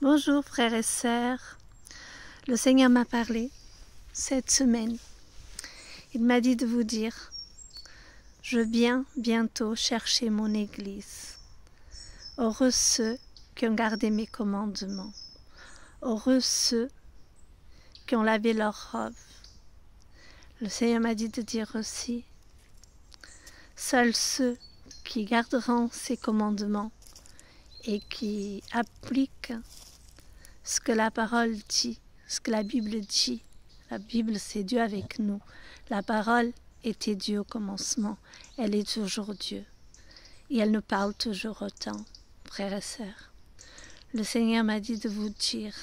Bonjour frères et sœurs, le Seigneur m'a parlé cette semaine. Il m'a dit de vous dire, je viens bientôt chercher mon Église. Heureux ceux qui ont gardé mes commandements. Heureux ceux qui ont lavé leurs robes. Le Seigneur m'a dit de dire aussi, seuls ceux qui garderont ses commandements et qui appliquent ce que la parole dit, ce que la Bible dit. La Bible, c'est Dieu avec nous. La parole était Dieu au commencement. Elle est toujours Dieu. Et elle nous parle toujours autant, frères et sœurs. Le Seigneur m'a dit de vous dire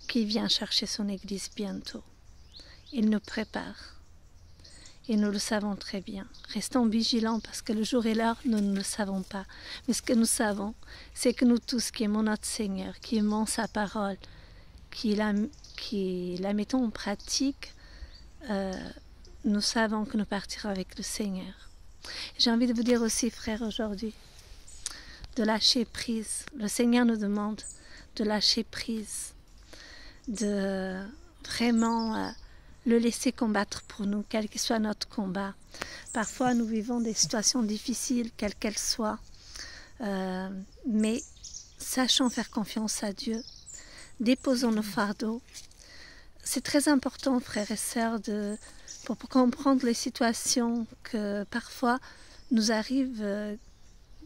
qu'il vient chercher son Église bientôt. Il nous prépare. Et nous le savons très bien. Restons vigilants parce que le jour et l'heure, nous ne le savons pas. Mais ce que nous savons, c'est que nous tous qui aimons notre Seigneur, qui aimons sa parole, qui la mettons en pratique, nous savons que nous partirons avec le Seigneur. J'ai envie de vous dire aussi, frères, aujourd'hui, de lâcher prise. Le Seigneur nous demande de lâcher prise, de vraiment le laisser combattre pour nous, quel que soit notre combat. Parfois, nous vivons des situations difficiles, quelles qu'elles soient, mais sachons faire confiance à Dieu. Déposons nos fardeaux. C'est très important, frères et sœurs, pour comprendre les situations que parfois nous arrivent,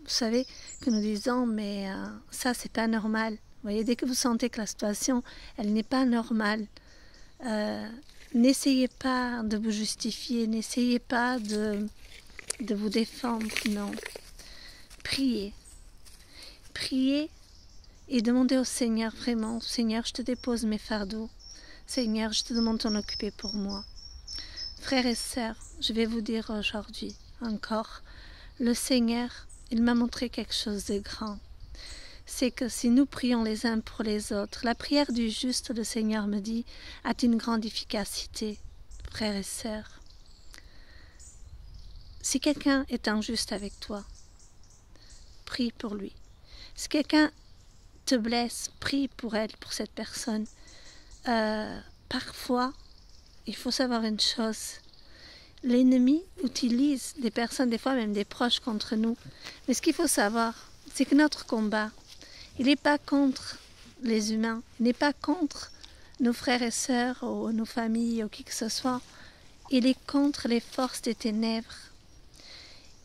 vous savez, que nous disons, mais ça, c'est pas normal. Vous voyez, dès que vous sentez que la situation, elle n'est pas normale, n'essayez pas de vous justifier, n'essayez pas de vous défendre, non. Priez. Priez et demandez au Seigneur vraiment, Seigneur, je te dépose mes fardeaux. Seigneur, je te demande de t'en occuper pour moi. Frères et sœurs, je vais vous dire aujourd'hui encore, le Seigneur, il m'a montré quelque chose de grand. C'est que si nous prions les uns pour les autres, la prière du juste, le Seigneur me dit, a une grande efficacité, frères et sœurs. Si quelqu'un est injuste avec toi, prie pour lui. Si quelqu'un te blesse, prie pour elle, pour cette personne. Parfois, il faut savoir une chose, l'ennemi utilise des personnes, des fois même des proches contre nous. Mais ce qu'il faut savoir, c'est que notre combat, il n'est pas contre les humains, il n'est pas contre nos frères et sœurs ou nos familles ou qui que ce soit. Il est contre les forces des ténèbres.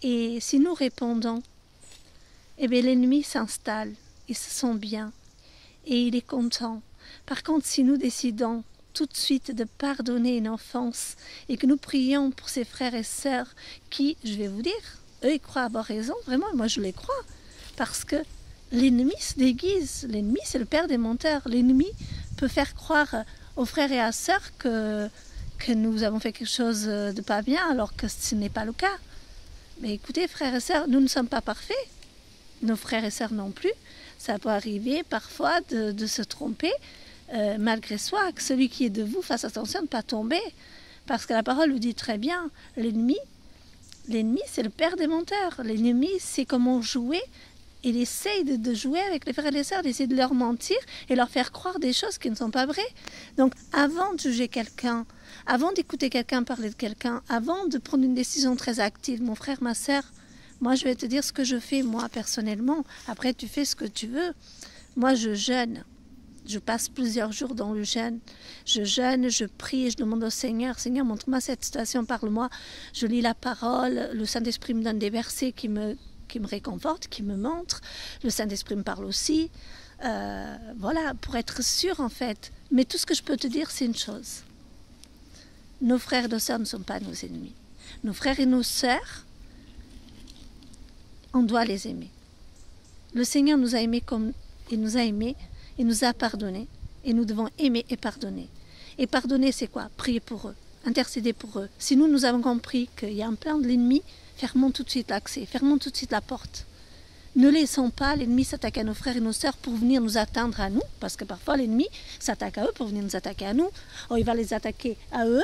Et si nous répondons, eh bien l'ennemi s'installe, il se sent bien et il est content. Par contre, si nous décidons tout de suite de pardonner une offense et que nous prions pour ces frères et sœurs qui, je vais vous dire, eux ils croient avoir raison, vraiment, moi je les crois, parce que l'ennemi se déguise, l'ennemi c'est le père des menteurs, l'ennemi peut faire croire aux frères et à sœurs que nous avons fait quelque chose de pas bien alors que ce n'est pas le cas. Mais écoutez frères et sœurs, nous ne sommes pas parfaits, nos frères et sœurs non plus, ça peut arriver parfois de se tromper malgré soi, que celui qui est de vous fasse attention de ne pas tomber, parce que la parole vous dit très bien, l'ennemi c'est le père des menteurs, l'ennemi c'est comment jouer. Il essaye de jouer avec les frères et les sœurs, d'essayer de leur mentir et leur faire croire des choses qui ne sont pas vraies. Donc, avant de juger quelqu'un, avant d'écouter quelqu'un parler de quelqu'un, avant de prendre une décision très active, mon frère, ma sœur, moi, je vais te dire ce que je fais, moi, personnellement. Après, tu fais ce que tu veux. Moi, je jeûne. Je passe plusieurs jours dans le jeûne. Je jeûne, je prie, je demande au Seigneur, Seigneur, montre-moi cette situation, parle-moi. Je lis la parole, le Saint-Esprit me donne des versets qui me réconforte, qui me montre. Le Saint-Esprit me parle aussi. Voilà, pour être sûr en fait. Mais tout ce que je peux te dire, c'est une chose. Nos frères et nos sœurs ne sont pas nos ennemis. Nos frères et nos sœurs, on doit les aimer. Le Seigneur nous a aimés comme il nous a aimés, il nous a pardonnés, et nous devons aimer et pardonner. Et pardonner, c'est quoi? Prier pour eux, intercéder pour eux. Si nous avons compris qu'il y a un plan de l'ennemi, fermons tout de suite l'accès, fermons tout de suite la porte. Ne laissons pas l'ennemi s'attaquer à nos frères et nos sœurs pour venir nous atteindre à nous, parce que parfois l'ennemi s'attaque à eux pour venir nous attaquer à nous. Ou il va les attaquer à eux,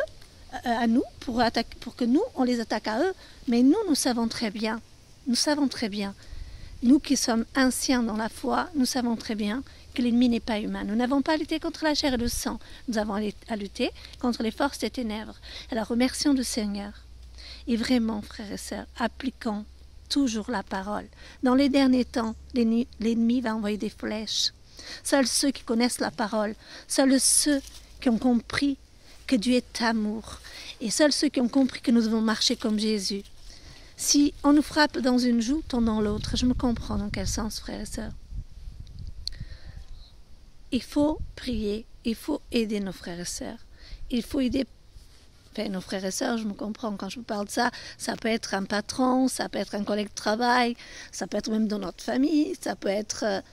à nous, pour que nous, on les attaque à eux. Mais nous savons très bien Nous qui sommes anciens dans la foi, nous savons très bien que l'ennemi n'est pas humain. Nous n'avons pas à lutter contre la chair et le sang. Nous avons à lutter contre les forces des ténèbres. Alors remercions le Seigneur. Et vraiment, frères et sœurs, appliquons toujours la parole. Dans les derniers temps, l'ennemi va envoyer des flèches. Seuls ceux qui connaissent la parole, seuls ceux qui ont compris que Dieu est amour, et seuls ceux qui ont compris que nous devons marcher comme Jésus. Si on nous frappe dans une joue, tendons l'autre. Je me comprends dans quel sens, frères et sœurs. Il faut prier, il faut aider nos frères et sœurs. Il faut aider nos frères et sœurs, je me comprends quand je vous parle de ça. Ça peut être un patron, ça peut être un collègue de travail, ça peut être même dans notre famille, ça peut être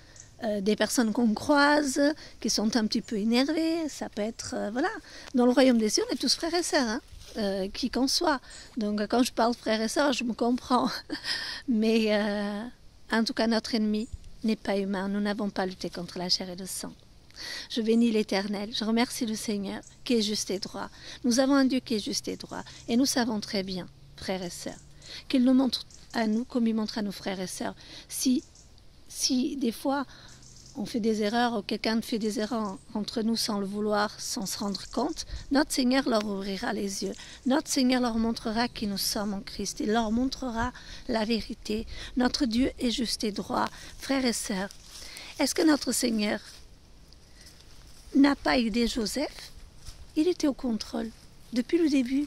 des personnes qu'on croise, qui sont un petit peu énervées, ça peut être, voilà. Dans le royaume des cieux, on est tous frères et sœurs, qui qu'on soit. Donc quand je parle frères et sœurs, je me comprends. Mais en tout cas, notre ennemi n'est pas humain. Nous n'avons pas lutté contre la chair et le sang. Je bénis l'Éternel, je remercie le Seigneur qui est juste et droit. Nous avons un Dieu qui est juste et droit. Et nous savons très bien, frères et sœurs, qu'il nous montre à nous comme il montre à nos frères et sœurs. Si des fois on fait des erreurs ou quelqu'un fait des erreurs entre nous sans le vouloir, sans se rendre compte, notre Seigneur leur ouvrira les yeux. Notre Seigneur leur montrera qui nous sommes en Christ. Il leur montrera la vérité. Notre Dieu est juste et droit. Frères et sœurs, est-ce que notre Seigneur n'a pas aidé Joseph? Il était au contrôle. Depuis le début,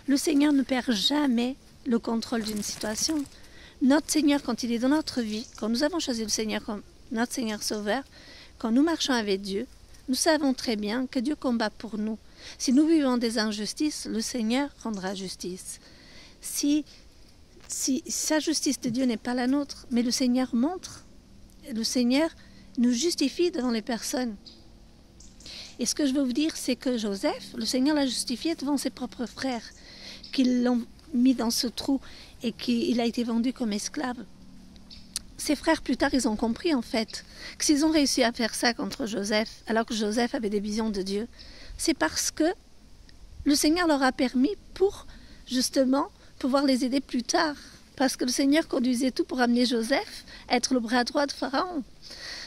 le Seigneur ne perd jamais le contrôle d'une situation. Notre Seigneur, quand il est dans notre vie, quand nous avons choisi le Seigneur comme notre Seigneur Sauveur, quand nous marchons avec Dieu, nous savons très bien que Dieu combat pour nous. Si nous vivons des injustices, le Seigneur rendra justice. Si sa justice de Dieu n'est pas la nôtre, mais le Seigneur montre, le Seigneur nous justifie devant les personnes. Et ce que je veux vous dire, c'est que Joseph, le Seigneur l'a justifié devant ses propres frères, qui l'ont mis dans ce trou et qu'il a été vendu comme esclave. Ses frères, plus tard, ils ont compris, en fait, que s'ils ont réussi à faire ça contre Joseph, alors que Joseph avait des visions de Dieu, c'est parce que le Seigneur leur a permis pour, justement, pouvoir les aider plus tard. Parce que le Seigneur conduisait tout pour amener Joseph à être le bras droit de Pharaon.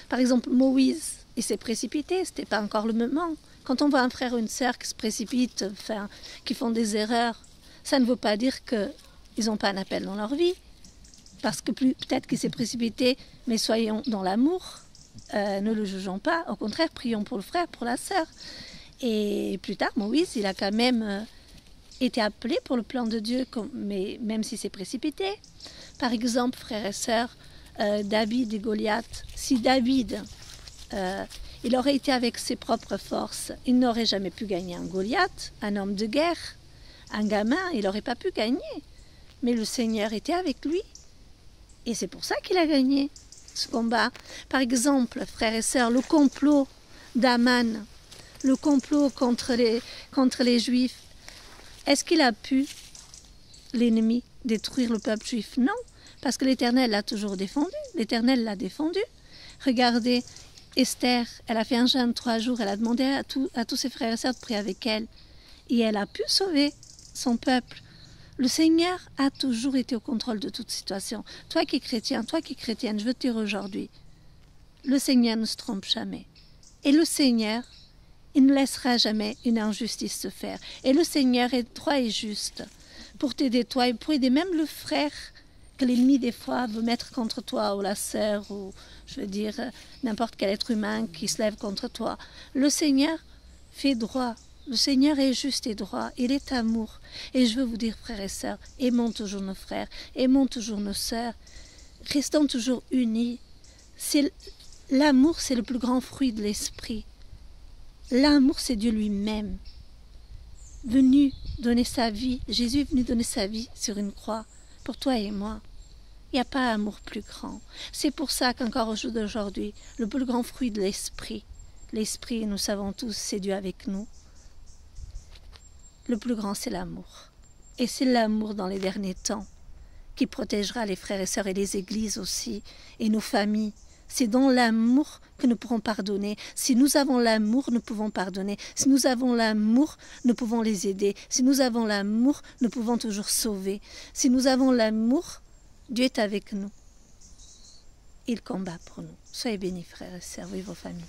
Par exemple, Moïse, il s'est précipité, ce n'était pas encore le moment. Quand on voit un frère ou une sœur qui se précipitent, qui font des erreurs, ça ne veut pas dire qu'ils n'ont pas un appel dans leur vie. Parce que peut-être qu'il s'est précipité, mais soyons dans l'amour, ne le jugeons pas. Au contraire, prions pour le frère, pour la sœur. Et plus tard, Moïse, il a quand même été appelé pour le plan de Dieu, mais même s'il s'est précipité. Par exemple, frères et sœurs, David et Goliath. Si David, il aurait été avec ses propres forces, il n'aurait jamais pu gagner un Goliath, un homme de guerre, un gamin, il n'aurait pas pu gagner. Mais le Seigneur était avec lui. Et c'est pour ça qu'il a gagné ce combat. Par exemple, frères et sœurs, le complot d'Aman, le complot contre les Juifs, est-ce qu'il a pu, l'ennemi, détruire le peuple juif? Non, parce que l'Éternel l'a toujours défendu. L'Éternel l'a défendu. Regardez, Esther, elle a fait un jeûne 3 jours, elle a demandé à tous ses frères et sœurs de prier avec elle. Et elle a pu sauver son peuple. Le Seigneur a toujours été au contrôle de toute situation. Toi qui es chrétien, toi qui es chrétienne, je veux te dire aujourd'hui, le Seigneur ne se trompe jamais. Et le Seigneur, il ne laissera jamais une injustice se faire. Et le Seigneur est droit et juste pour t'aider toi et pour aider même le frère que l'ennemi des fois veut mettre contre toi, ou la sœur, ou je veux dire n'importe quel être humain qui se lève contre toi. Le Seigneur fait droit. Le Seigneur est juste et droit, il est amour. Et je veux vous dire, frères et sœurs, aimons toujours nos frères, aimons toujours nos sœurs, restons toujours unis. L'amour, c'est le plus grand fruit de l'esprit. L'amour, c'est Dieu lui-même, venu donner sa vie. Jésus est venu donner sa vie sur une croix, pour toi et moi. Il n'y a pas amour plus grand. C'est pour ça qu'encore au jour d'aujourd'hui, le plus grand fruit de l'esprit, nous savons tous, c'est Dieu avec nous. Le plus grand, c'est l'amour. Et c'est l'amour dans les derniers temps qui protégera les frères et sœurs et les églises aussi, et nos familles. C'est dans l'amour que nous pourrons pardonner. Si nous avons l'amour, nous pouvons pardonner. Si nous avons l'amour, nous pouvons les aider. Si nous avons l'amour, nous pouvons toujours sauver. Si nous avons l'amour, Dieu est avec nous. il combat pour nous. Soyez bénis, frères et sœurs, et vos familles.